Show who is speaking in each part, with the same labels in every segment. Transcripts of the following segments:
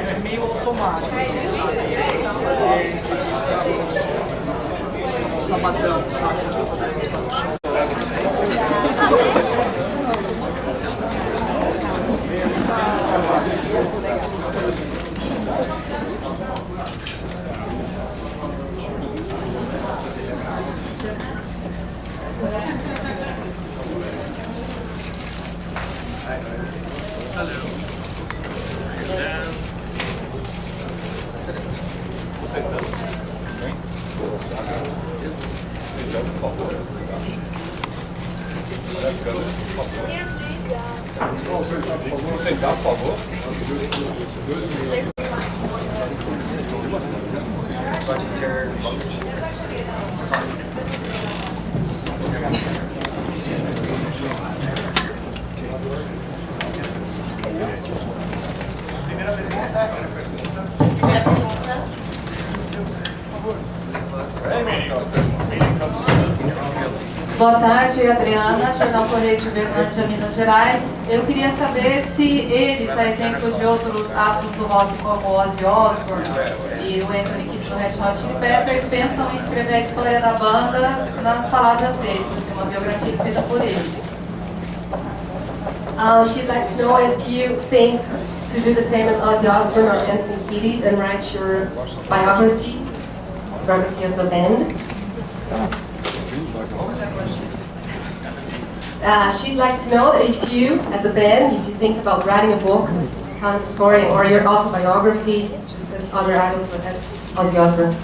Speaker 1: É meio automático. Sabadão, sabe?
Speaker 2: Sentar, por favor.
Speaker 3: Boa tarde, Adriana, Jornal Correio de Berlândia, Minas Gerais. Eu queria saber se eles, a exemplo de outros astros do rock como o Ozzy Osbourne e o Anthony Kidd do Red Hot Chili Peppers, pensam em escrever a história da banda nas palavras deles, assim, uma biografia escrita por eles.
Speaker 4: She'd like to know if you think to do the same as Ozzy Osbourne or Anthony Kiedis and write your biography of the band. She'd like to know if you, as a band, if you think about writing a book, telling a story, or your autobiography, just as other idols, as Ozzy Osbourne.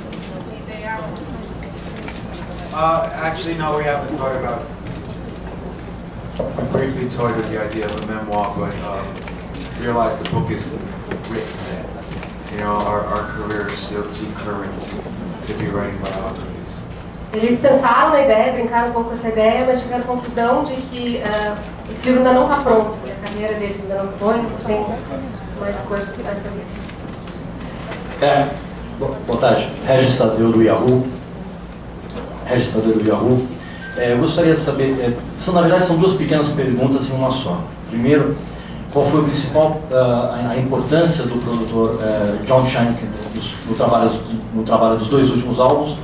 Speaker 5: Actually, no, we haven't thought about. We briefly toyed with the idea of a memoir, but realized the book is written then. You know, our career is still too current to be writing biographies.
Speaker 4: Eles pensaram na ideia, brincaram um pouco com essa ideia, mas tiveram a conclusão de que esse livro ainda não está pronto, a carreira deles ainda não foi, eles têm mais coisas para fazer.
Speaker 6: Boa tarde, Regis Tadeu do Yahoo. Eu gostaria de saber, na verdade são duas pequenas perguntas em uma só. Primeiro, qual foi o principal, a importância do produtor John Shank no trabalho dos dois últimos álbuns,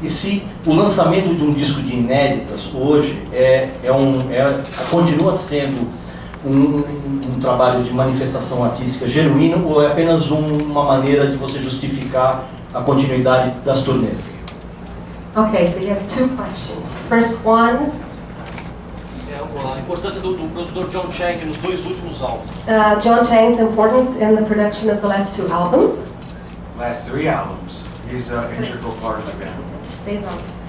Speaker 6: e se o lançamento de um disco de inéditas hoje continua sendo um trabalho de manifestação artística genuíno ou é apenas uma maneira de você justificar a continuidade das turnês?
Speaker 4: Okay, so he has two questions. First one,
Speaker 6: A importância do produtor John Shank nos dois últimos álbuns.
Speaker 4: John Chang's importance in the production of the last two albums.
Speaker 5: Last 3 albums, he's an integral part of the band.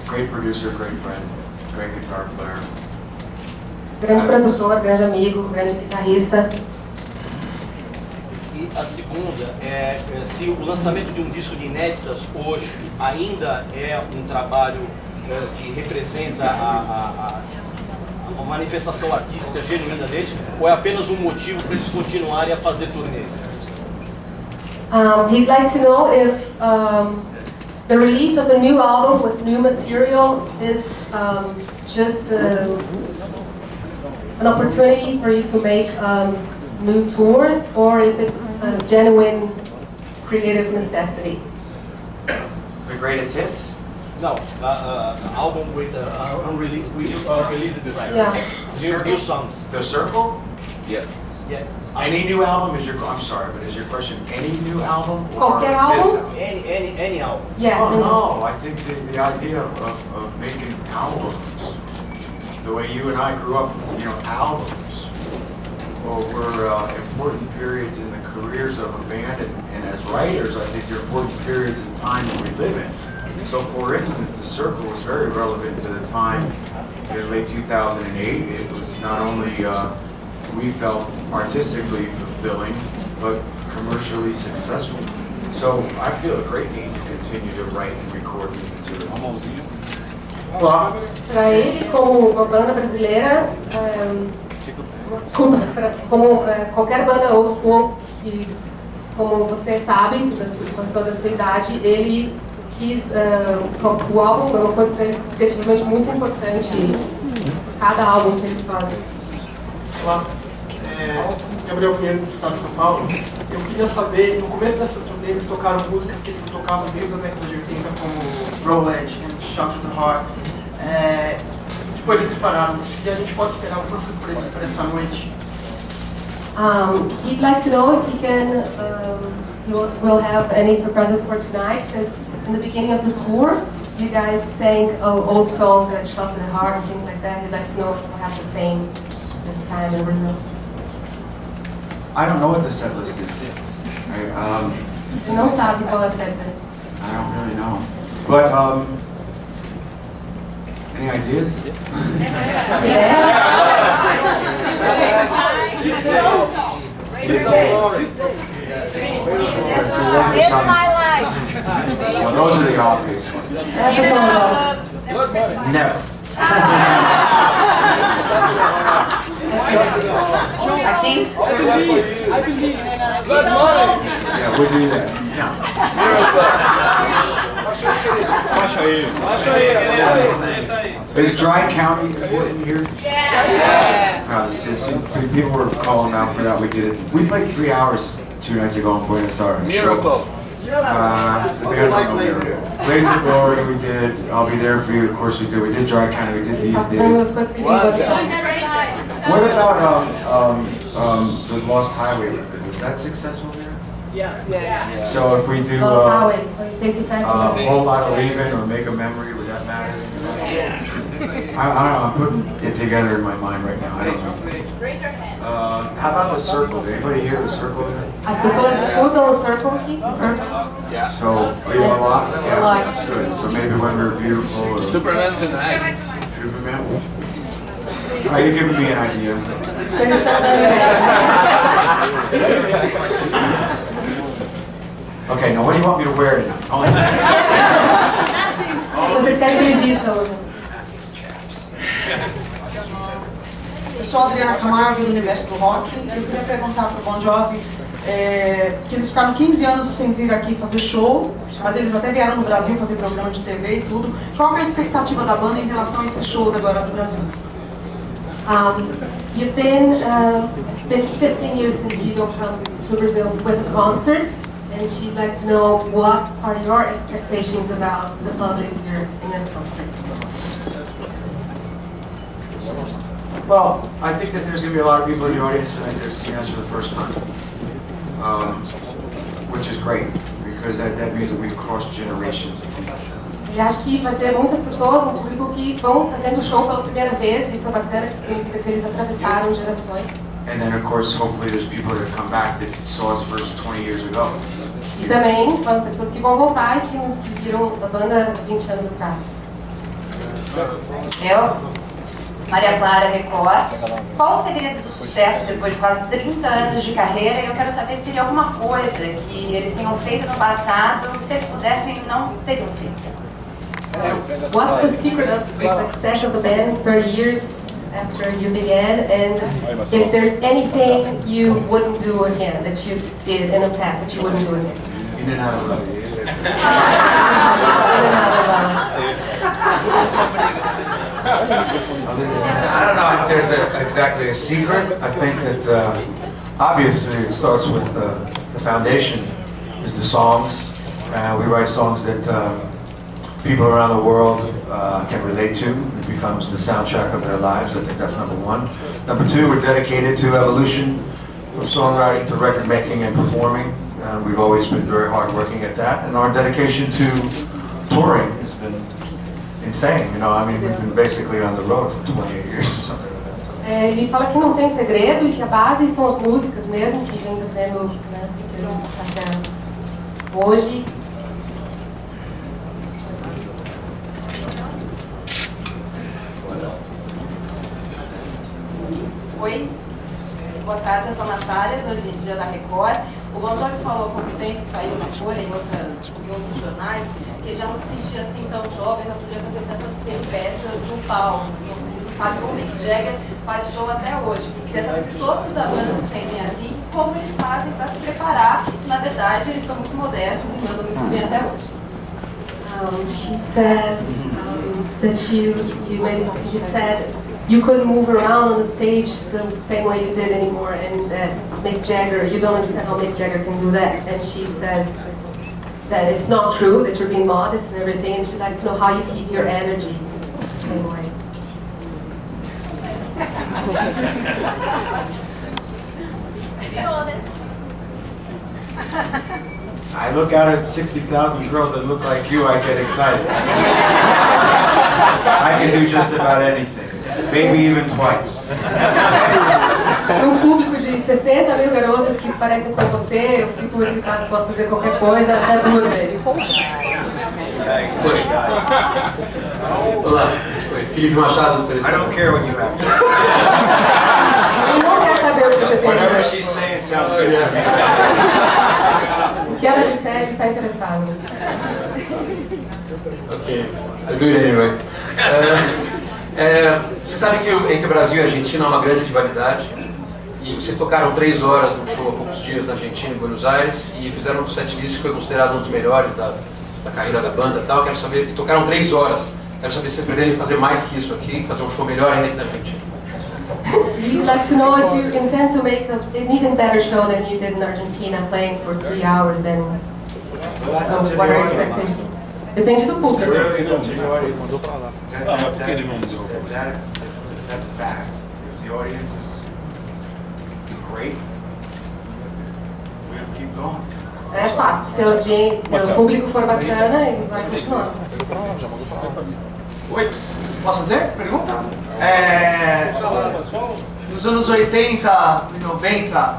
Speaker 5: Great producer, great friend, great guitar player.
Speaker 4: Grande produtor, grande amigo, grande guitarrista.
Speaker 6: E a segunda é se o lançamento de um disco de inéditas hoje ainda é um trabalho que representa a manifestação artística genuína deles, ou é apenas um motivo para eles continuarem a fazer turnês?
Speaker 4: He'd like to know if the release of a new album with new material is just an opportunity for you to make new tours, or if it's a genuine creative necessity.
Speaker 5: The greatest hits?
Speaker 6: No, album with unreleased material.
Speaker 4: Yeah.
Speaker 6: New songs.
Speaker 5: The Circle?
Speaker 6: Yeah.
Speaker 5: Any new album is I'm sorry, but is your question any new album? Or
Speaker 4: Qualquer album?
Speaker 6: Any album.
Speaker 4: Yes.
Speaker 5: Oh no, I think the idea of making albums, the way you and I grew up, you know, albums were important periods in the careers of a band, and as writers, I think they're important periods in time that we live in. So for instance, The Circle was very relevant to the time in late 2008. It was not only, we felt artistically fulfilling, but commercially successful. So I feel a great need to continue to write and record new material.
Speaker 4: Para ele, como uma banda brasileira, desculpa, como qualquer banda old school, que, como você sabe, com a sua idade, ele quis, o álbum é uma coisa para eles definitivamente muito importante, cada álbum que eles fazem.
Speaker 1: Olá, Gabriel Pinheiro do Estado de São Paulo. Eu queria saber, no começo dessa turnê eles tocaram músicas que eles tocavam desde a década de 80, como Roulette e Shout to the Heart. Depois eles pararam, se a gente pode esperar algumas surpresas para essa noite.
Speaker 4: He'd like to know if he can, will have any surprises for tonight, because in the beginning of the tour, you guys sang old songs like Shout to the Heart and things like that. He'd like to know if we'll have the same this time in Brazil.
Speaker 5: I don't know what the set list is.
Speaker 4: Ele não sabe qual é a setlist.
Speaker 5: I don't really know. But, any ideas?
Speaker 2: It's my life.
Speaker 5: Well, those are the obvious ones. Never.
Speaker 2: I think.
Speaker 5: Yeah, we'll do that. No. Is Dry County important here? People were calling out for that. We did it. We played 3 hours 2 nights ago in Buenos Aires.
Speaker 7: Miracle.
Speaker 5: Laser Glory we did. I'll Be There For You, of course we did. We did Dry County, we did These Days. What about the Lost Highway? Was that successful here?
Speaker 1: Yeah.
Speaker 5: So if we do
Speaker 4: Lost Highway, fez
Speaker 5: a
Speaker 4: sucesso.
Speaker 5: Whole Lot of Leaving or Make a Memory, would that matter? I don't know, I'm putting it together in my mind right now. I don't know.
Speaker 2: Raise your hand.
Speaker 5: How about the Circle? Did anybody hear the Circle?
Speaker 4: As pessoas escutam o Circle aqui? Circle?
Speaker 5: So, are you a lot?
Speaker 4: A lot.
Speaker 5: That's good. So maybe When We're Beautiful or
Speaker 7: Superman's in the act.
Speaker 5: Superman. All right, you're giving me an idea. Okay, now what do you want me to wear tonight?
Speaker 4: Você quer que ele vista hoje?
Speaker 8: Eu sou a Adriana Camargo, do Universo do Rock. Eu queria perguntar para o Bon Jovi que eles ficaram 15 anos sem vir aqui fazer show, mas eles até vieram no Brasil fazer programa de TV e tudo. Qual é a expectativa da banda em relação a esses shows agora do Brasil?
Speaker 4: You've been, it's been 15 years since you don't come to Brazil with a concert, and she'd like to know what are your expectations about the public here in a concert.
Speaker 5: Well, I think that there's going to be a lot of people in the audience tonight that are seeing us for the first time, which is great, because that means that we've crossed generations of people.
Speaker 4: E acho que vai ter muitas pessoas no público que vão estar vendo o show pela primeira vez, isso é bacana, que significa que eles atravessaram gerações.
Speaker 5: And then, of course, hopefully there's people that come back that saw us first 20 years ago.
Speaker 4: E também vão pessoas que vão voltar e que viram a banda 20 anos atrás.
Speaker 2: Eu, Maria Clara Record. Qual o segredo do sucesso depois de quase 30 anos de carreira? E eu quero saber se teria alguma coisa que eles tenham feito no passado que se eles pudessem não teriam feito.
Speaker 4: What's the secret of the success of the band 30 years after you began, and if there's anything you wouldn't do again that you did in the past that you wouldn't do again?
Speaker 5: In and out of love. I don't know if there's exactly a secret. I think that obviously it starts with the foundation is the songs. We write songs that people around the world can relate to. It becomes the soundtrack of their lives. I think that's number one. Number two, we're dedicated to evolution, from songwriting to record making and performing. We've always been very hard working at that. And our dedication to touring has been insane. You know, I mean, we've been basically on the road for 28 years or something like that. So.
Speaker 4: Ele fala que não tem segredo e que a base são as músicas mesmo, que vem trazendo, né, que eles até hoje.
Speaker 3: Oi, boa tarde, eu sou a Natália, hoje em dia da Record. O Bon Jovi falou há pouco tempo, saiu na Folha, em outros jornais, que ele já não se sentia assim tão jovem, não podia fazer tantas peripécias no palco. Ele sabe como o Mick Jagger faz show até hoje. Queria saber se todos da banda se sentem assim, como eles fazem para se preparar. Na verdade, eles são muito modestos e mandam muito bem até hoje.
Speaker 4: She says that you said you couldn't move around on the stage the same way you did anymore, and that Mick Jagger, you don't understand how Mick Jagger can do that. And she says that it's not true, that you're being modest and everything, and she'd like to know how you keep your energy the same way.
Speaker 2: Be honest.
Speaker 5: I look out at 60,000 girls that look like you, I get excited. I can do just about anything, maybe even twice.
Speaker 4: Um público de 60 mil garotas que parecem com você, eu fico excitado, posso fazer qualquer coisa, até 2 vezes.
Speaker 7: Olá, oi, Felipe Machado,
Speaker 5: I don't care what you ask.
Speaker 4: Ele não quer saber o que você
Speaker 5: Whatever
Speaker 4: pensa.
Speaker 5: she's saying sounds good to me.
Speaker 4: O que ela disser, ele está interessado.
Speaker 7: Ok, I'll do it anyway. Você sabe que entre o Brasil e a Argentina há uma grande rivalidade. E vocês tocaram 3 horas num show há poucos dias na Argentina, em Buenos Aires, e fizeram um setlist que foi considerado um dos melhores da carreira da banda e tal. Quero saber, e tocaram 3 horas. Quero saber se vocês pretendem fazer mais que isso aqui, fazer um show melhor ainda aqui na Argentina.
Speaker 4: We'd like to know if you intend to make an even better show than you did in Argentina, playing for 3 hours, and what are you expecting? Depende do público.
Speaker 5: That's a fact. If the audience is great, we'll keep going.
Speaker 4: É fato, se o público for bacana, ele vai continuar.
Speaker 1: Oi, posso fazer? Pergunta? Nos anos 80 e 90,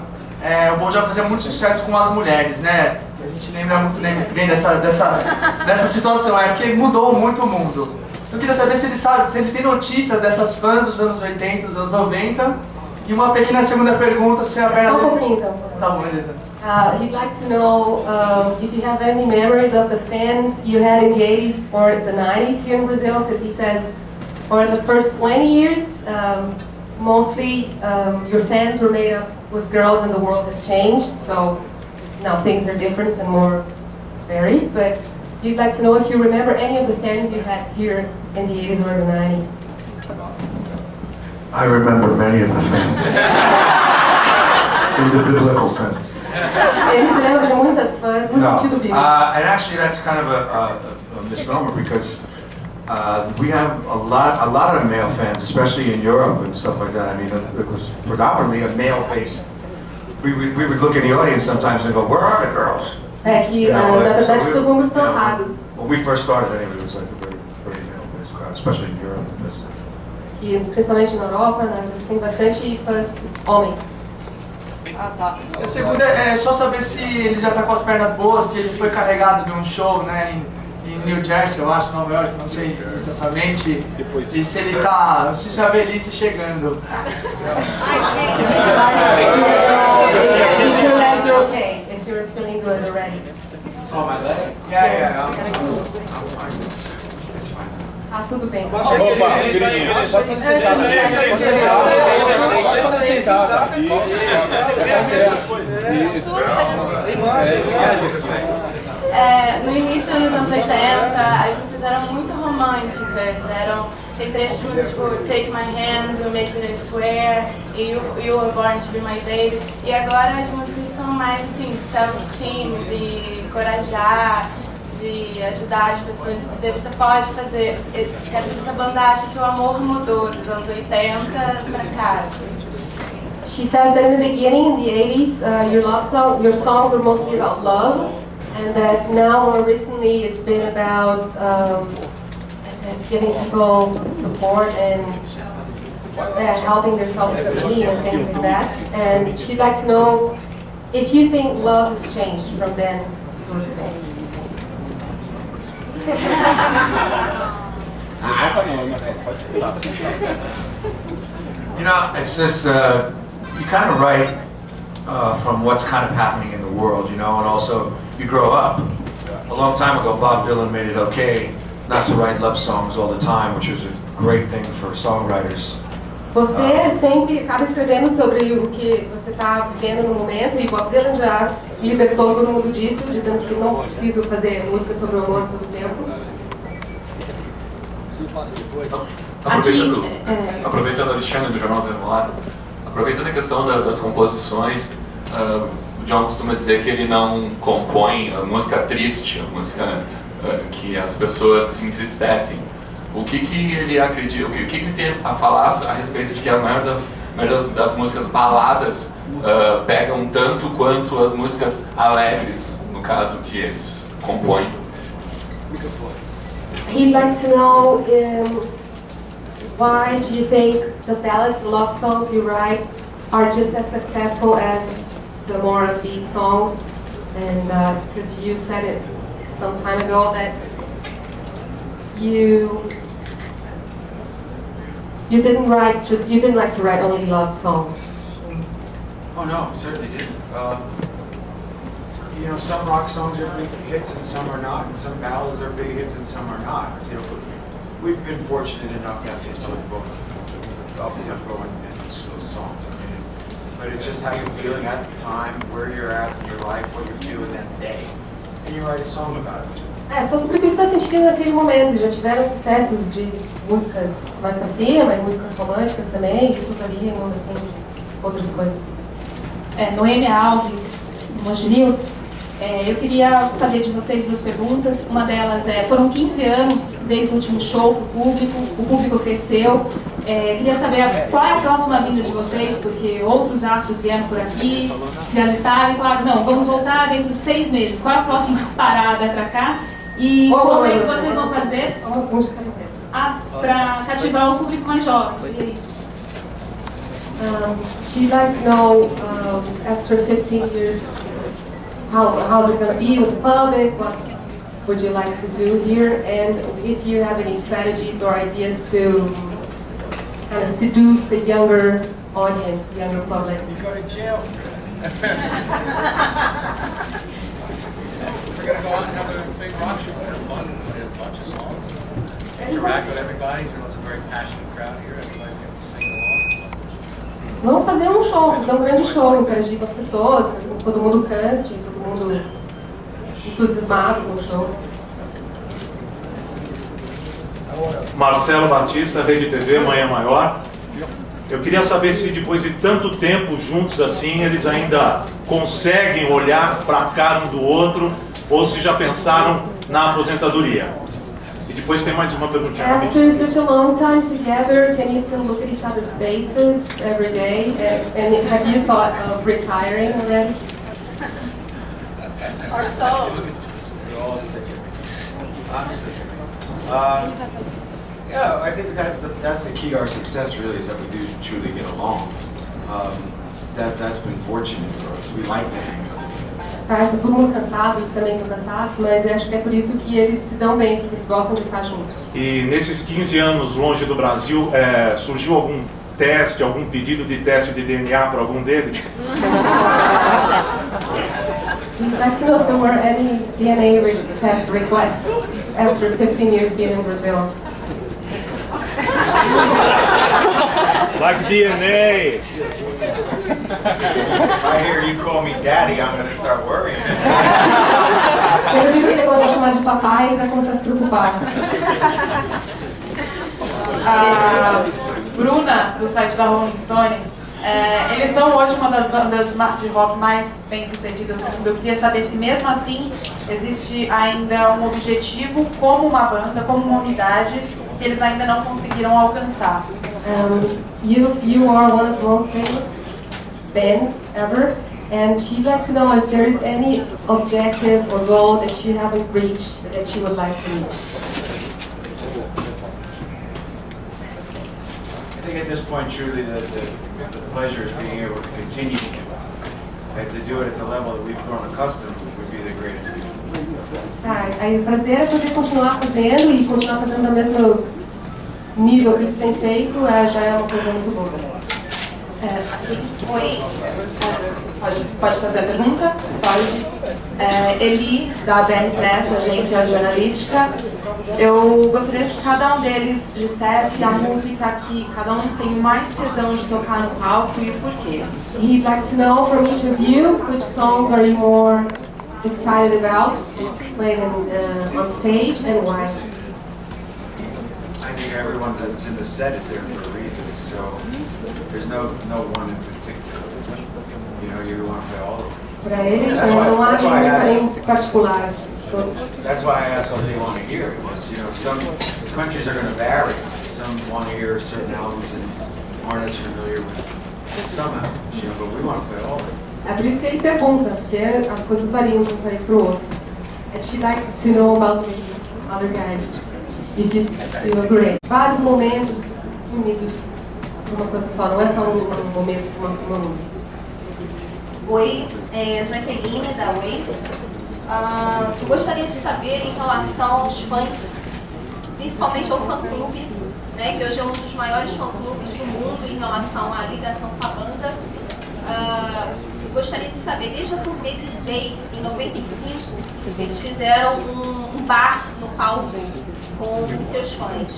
Speaker 1: o Bon Jovi fazia muito sucesso com as mulheres, né? A gente lembra muito bem dessa situação, porque mudou muito o mundo. Eu queria saber se ele sabe, se ele tem notícia dessas fãs dos anos 80, dos anos 90. E uma pequena segunda pergunta, se a
Speaker 4: Só um pouquinho então.
Speaker 1: Tá bom, beleza.
Speaker 4: He'd like to know if you have any memories of the fans you had in the 80s or the 90s here in Brazil, because he says for the first 20 years, mostly your fans were made up with girls and the world has changed, so now things are different and more varied, but he'd like to know if you remember any of the fans you had here in the 80s or the 90s.
Speaker 9: I remember many of the things, in the biblical sense.
Speaker 4: Ele se lembra de muitas fãs no sentido bíblico.
Speaker 5: And actually, that's kind of a misnomer because we have a lot of male fans, especially in Europe and stuff like that. I mean, it was predominantly a male-based. We would look at the audience sometimes and go, "Where are the girls?"
Speaker 4: É que, na verdade, seus números estão errados.
Speaker 5: When we first started, anyway, it was like a very male-based crowd, especially in Europe.
Speaker 4: Que, principalmente na Europa, né, eles têm bastante fãs homens.
Speaker 3: Ah, tá.
Speaker 1: A segunda é só saber se ele já tá com as pernas boas, porque ele foi carregado de um show, né, em New Jersey, eu acho, Nova York, não sei exatamente. E se ele tá, se a velhice chegando.
Speaker 4: If your legs are okay, if you're feeling good already.
Speaker 5: Oh, my leg? Yeah. I'm fine.
Speaker 4: Ah, tudo bem.
Speaker 10: Opa, queridinha, pode
Speaker 11: No início dos anos 80, as músicas eram muito românticas, tem trechos de músicas tipo Take My Hand, You Make Me Swear, e You Were Born to Be My Baby, e agora as músicas são mais assim, self-esteem, de encorajar, de ajudar as pessoas, de dizer você pode fazer. Quero que essa banda acha que o amor mudou dos anos 80 pra cá.
Speaker 4: She says that in the beginning, in the 80s, your songs were mostly about love, and that now, more recently, it's been about giving people support and helping their self-esteem and things like that. And she'd like to know if you think love has changed from then to today.
Speaker 5: You know, it's just, you kind of write from what's kind of happening in the world, you know, and also you grow up. A long time ago, Bob Dylan made it okay not to write love songs all the time, which was great thing for songwriters.
Speaker 4: Você sempre acaba escrevendo sobre o que você está vivendo no momento, e Bob Dylan já libertou todo mundo disso, dizendo que não preciso fazer música sobre o amor todo o tempo.
Speaker 12: Aproveitando a Alexandre do Jornal Zero Hora, aproveitando a questão das composições, o John costuma dizer que ele não compõe a música triste, a música que as pessoas se entristecem. O que ele acredita, o que ele tem a falar a respeito de que a maioria das músicas baladas pegam tanto quanto as músicas alegres, no caso que eles compõem?
Speaker 4: He'd like to know why do you think the ballads, the love songs you write are just as successful as the more upbeat songs? And because you said it some time ago that you didn't like to write only love songs.
Speaker 5: Oh no, certainly didn't. You know, some rock songs are big hits and some are not, and some ballads are big hits and some are not. You know, we've been fortunate enough to have hits on both up-tempo and slow songs. I mean, but it's just how you're feeling at the time, where you're at in your life, what you're feeling that day, and you write a song about it.
Speaker 4: Só sobre o que você está sentindo naquele momento. Já tiveram sucessos de músicas mais pra cima, e músicas românticas também, isso varia em outras coisas.
Speaker 13: Noêmia Alves, do Monte News. Eu queria saber de vocês duas perguntas. Uma delas foram 15 anos desde o último show para o público cresceu. Queria saber qual é a próxima vinda de vocês, porque outros astros vieram por aqui, se agitaram e falaram, não, vamos voltar dentro de 6 meses. Qual é a próxima parada para cá? E como é que vocês vão fazer para cativar o público mais jovem? Seria isso.
Speaker 4: She'd like to know, after 15 years, how's it going to be with the public? What would you like to do here? And if you have any strategies or ideas to kind of seduce the younger audience, the younger public.
Speaker 10: You go to jail. We're going to go out and have a big rock show. Have fun, a bunch of songs. Interact with everybody. You know, it's a very passionate crowd here. Everybody's going to sing along.
Speaker 4: Vamos fazer um show, fazer um grande show, interagir com as pessoas, fazer com que todo mundo cante, todo mundo entusiasmado com o show.
Speaker 14: Marcelo Batista, Rede TV, Manhã Maior. Eu queria saber se depois de tanto tempo juntos assim, eles ainda conseguem olhar para a cara um do outro ou se já pensaram na aposentadoria. E depois tem mais uma perguntinha.
Speaker 4: After such a long time together, can you still look at each other's faces every day? And have you thought of retiring already?
Speaker 11: Or so.
Speaker 5: Yeah, I think that's the key to our success. Really, is that we do truly get along. That's been fortunate for us. We like to hang out.
Speaker 4: Tá todo mundo cansado, eles também estão cansados, mas eu acho que é por isso que eles se dão bem, porque eles gostam de estar juntos.
Speaker 14: E nesses 15 anos longe do Brasil, surgiu algum teste, algum pedido de teste de DNA para algum deles?
Speaker 4: I'd like to know if there were any DNA test requests after 15 years being in Brazil.
Speaker 14: Like DNA.
Speaker 5: If I hear you call me daddy, I'm going to start worrying.
Speaker 4: Se eu vi você gosta de chamar de papai, ele vai começar a se preocupar.
Speaker 3: A Bruna, do site da Rolling Stone, eles são hoje uma das bandas de rock mais bem-sucedidas no mundo. Eu queria saber se mesmo assim existe ainda um objetivo como uma banda, como uma unidade, que eles ainda não conseguiram alcançar.
Speaker 4: You are one of the most famous bands ever, and she'd like to know if there is any objective or goal that you haven't reached that you would like to reach.
Speaker 5: I think at this point, truly, the pleasure is being able to continue to do it. And to do it at the level that we've grown accustomed would be the greatest gift.
Speaker 4: Aí o prazer é poder continuar fazendo e continuar fazendo no mesmo nível que eles têm feito, já é uma coisa muito boa.
Speaker 15: Pode fazer a pergunta? Pode. Eli, da BN Press, agência jornalística.
Speaker 16: Eu gostaria que cada um deles dissesse a música que cada um tem mais tesão de tocar no palco e o porquê.
Speaker 4: He'd like to know from each of you which song are you more excited about playing on stage and why.
Speaker 5: I think everyone that's in the set is there for a reason, so there's no one in particular. You know, you want to play all of them.
Speaker 4: Para ele, não há nenhum em particular.
Speaker 5: That's why I asked what they want to hear. Because, you know, some countries are going to vary. Some want to hear certain albums and aren't as familiar with some albums, you know, but we want to play all of them.
Speaker 4: É por isso que ele pergunta, porque as coisas variam de um país para o outro. And she'd like to know about the other guys, if you agree. Vários momentos unidos numa coisa só, não é só um momento de uma música.
Speaker 17: Oi, Jaqueline da Oi. Eu gostaria de saber em relação aos fãs, principalmente ao fã-clube, né, que hoje é um dos maiores fã-clubes do mundo em relação à ligação com a banda. Gostaria de saber, desde a turnê de States, em 95, eles fizeram um bar no palco com os seus fãs.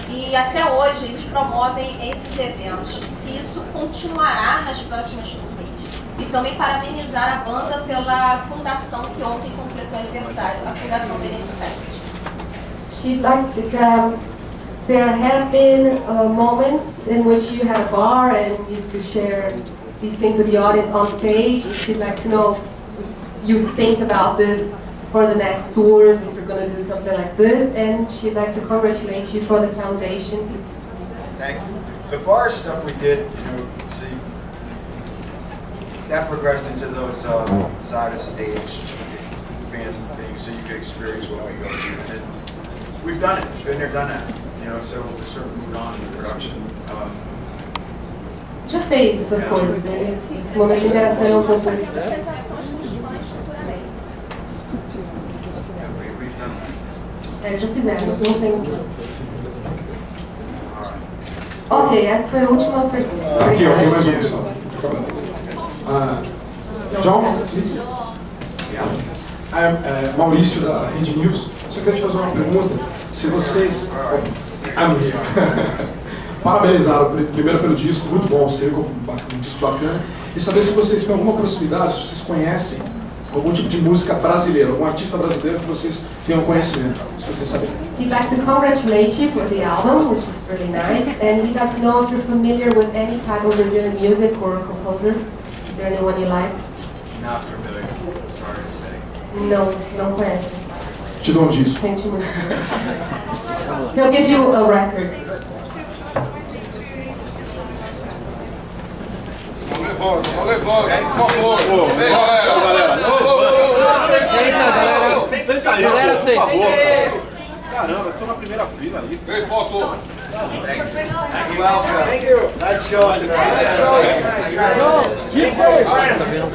Speaker 17: E até hoje eles promovem esses eventos. Se isso continuará nas próximas turnês. E também parabenizar a banda pela fundação que ontem completou aniversário, a Fundação Beneficente.
Speaker 4: She'd like to, there have been moments in which you had a bar and used to share these things with the audience on stage. She'd like to know if you think about this for the next tours, if you're going to do something like this, and she'd like to congratulate you for the foundation.
Speaker 5: Thanks. The bar stuff we did, you know, see, that progressed into those side of stage fan things, so you could experience what we go through. And we've done it. We've been there, done that. You know, so we sort of moved on in the production.
Speaker 4: Já fez essas coisas, né? Esse momento de interação com
Speaker 17: As sensações dos fãs futuramente.
Speaker 4: Já fizeram, não tem. Ok, essa foi a última pergunta.
Speaker 18: Aqui, ó, tem mais uma pessoa. John, please. Maurício da Rede News. Só queria te fazer uma pergunta. Se vocês. I'm here. Parabenizaram primeiro pelo disco, muito bom, um disco bacana. E saber se vocês têm alguma proximidade, se vocês conhecem algum tipo de música brasileira, algum artista brasileiro que vocês tenham conhecimento. Isso que eu queria saber.
Speaker 4: He'd like to congratulate you for the album, which is really nice, and he'd like to know if you're familiar with any type of Brazilian music or composer. Is there anyone you like?
Speaker 5: Not familiar, sorry to say.
Speaker 4: Não conhece.
Speaker 18: Te dou um disco.
Speaker 4: Thank you. He'll give you a record.
Speaker 19: Não levanta, por favor. Vem, galera.
Speaker 20: Senta, galera.
Speaker 19: Senta aí,
Speaker 20: galera,
Speaker 19: por favor. Caramba, estou na primeira fila ali. Vem, foto.
Speaker 5: Thank you. Nice shot.
Speaker 20: Tá vendo?